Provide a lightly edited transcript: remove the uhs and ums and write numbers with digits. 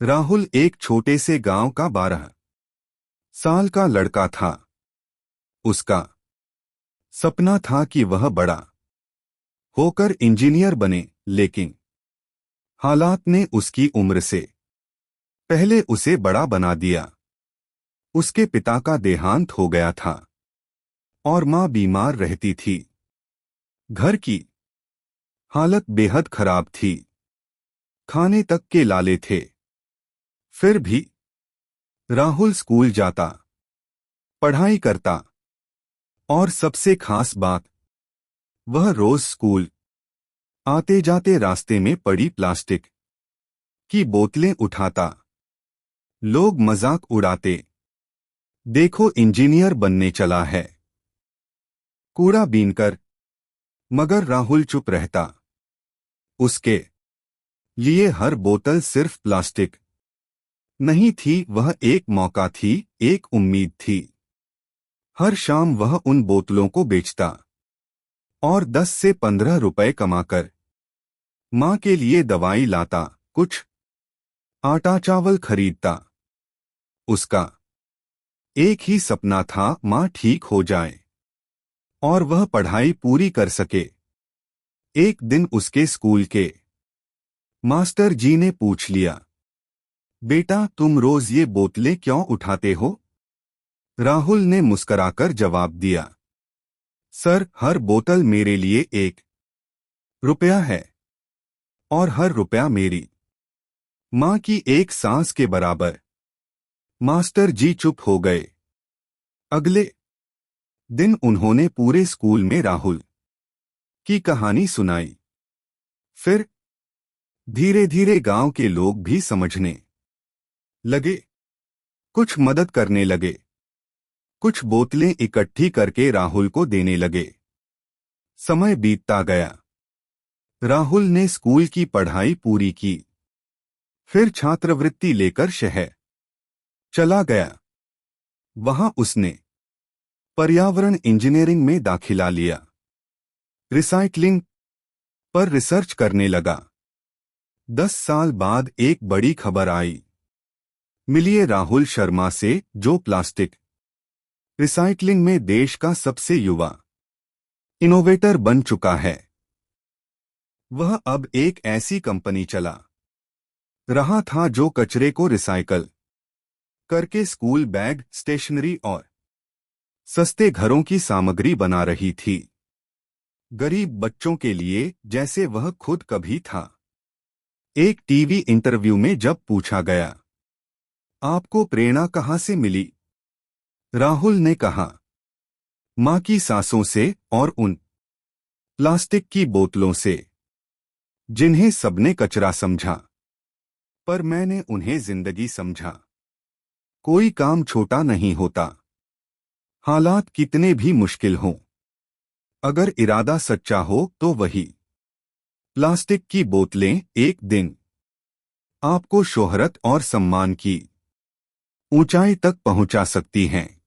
राहुल एक छोटे से गांव का 12 साल का लड़का था। उसका सपना था कि वह बड़ा होकर इंजीनियर बने, लेकिन हालात ने उसकी उम्र से पहले उसे बड़ा बना दिया। उसके पिता का देहांत हो गया था और मां बीमार रहती थी। घर की हालत बेहद खराब थी, खाने तक के लाले थे। फिर भी राहुल स्कूल जाता, पढ़ाई करता और सबसे खास बात, वह रोज स्कूल आते जाते रास्ते में पड़ी प्लास्टिक की बोतलें उठाता। लोग मजाक उड़ाते, देखो इंजीनियर बनने चला है, कूड़ा बीनकर। मगर राहुल चुप रहता। उसके लिए हर बोतल सिर्फ प्लास्टिक नहीं थी, वह एक मौका थी, एक उम्मीद थी। हर शाम वह उन बोतलों को बेचता और 10 से 15 रुपए कमाकर मां के लिए दवाई लाता, कुछ आटा चावल खरीदता। उसका एक ही सपना था, मां ठीक हो जाए और वह पढ़ाई पूरी कर सके। एक दिन उसके स्कूल के मास्टर जी ने पूछ लिया, बेटा तुम रोज ये बोतलें क्यों उठाते हो? राहुल ने मुस्कराकर जवाब दिया, सर हर बोतल मेरे लिए 1 रुपया है और हर रुपया मेरी मां की एक सांस के बराबर। मास्टर जी चुप हो गए। अगले दिन उन्होंने पूरे स्कूल में राहुल की कहानी सुनाई। फिर धीरे धीरे गांव के लोग भी समझने लगे, कुछ मदद करने लगे, कुछ बोतलें इकट्ठी करके राहुल को देने लगे। समय बीतता गया। राहुल ने स्कूल की पढ़ाई पूरी की, फिर छात्रवृत्ति लेकर शहर चला गया। वहां उसने पर्यावरण इंजीनियरिंग में दाखिला लिया, रिसाइक्लिंग पर रिसर्च करने लगा। 10 साल बाद एक बड़ी खबर आई। मिलिए राहुल शर्मा से, जो प्लास्टिक रिसाइक्लिंग में देश का सबसे युवा इनोवेटर बन चुका है। वह अब एक ऐसी कंपनी चला रहा था जो कचरे को रिसाइकल करके स्कूल बैग, स्टेशनरी और सस्ते घरों की सामग्री बना रही थी, गरीब बच्चों के लिए, जैसे वह खुद कभी था। एक टीवी इंटरव्यू में जब पूछा गया, आपको प्रेरणा कहां से मिली? राहुल ने कहा, मां की सांसों से और उन प्लास्टिक की बोतलों से जिन्हें सबने कचरा समझा, पर मैंने उन्हें जिंदगी समझा। कोई काम छोटा नहीं होता, हालात कितने भी मुश्किल हों। अगर इरादा सच्चा हो तो वही प्लास्टिक की बोतलें एक दिन आपको शोहरत और सम्मान की ऊंचाई तक पहुंचा सकती हैं।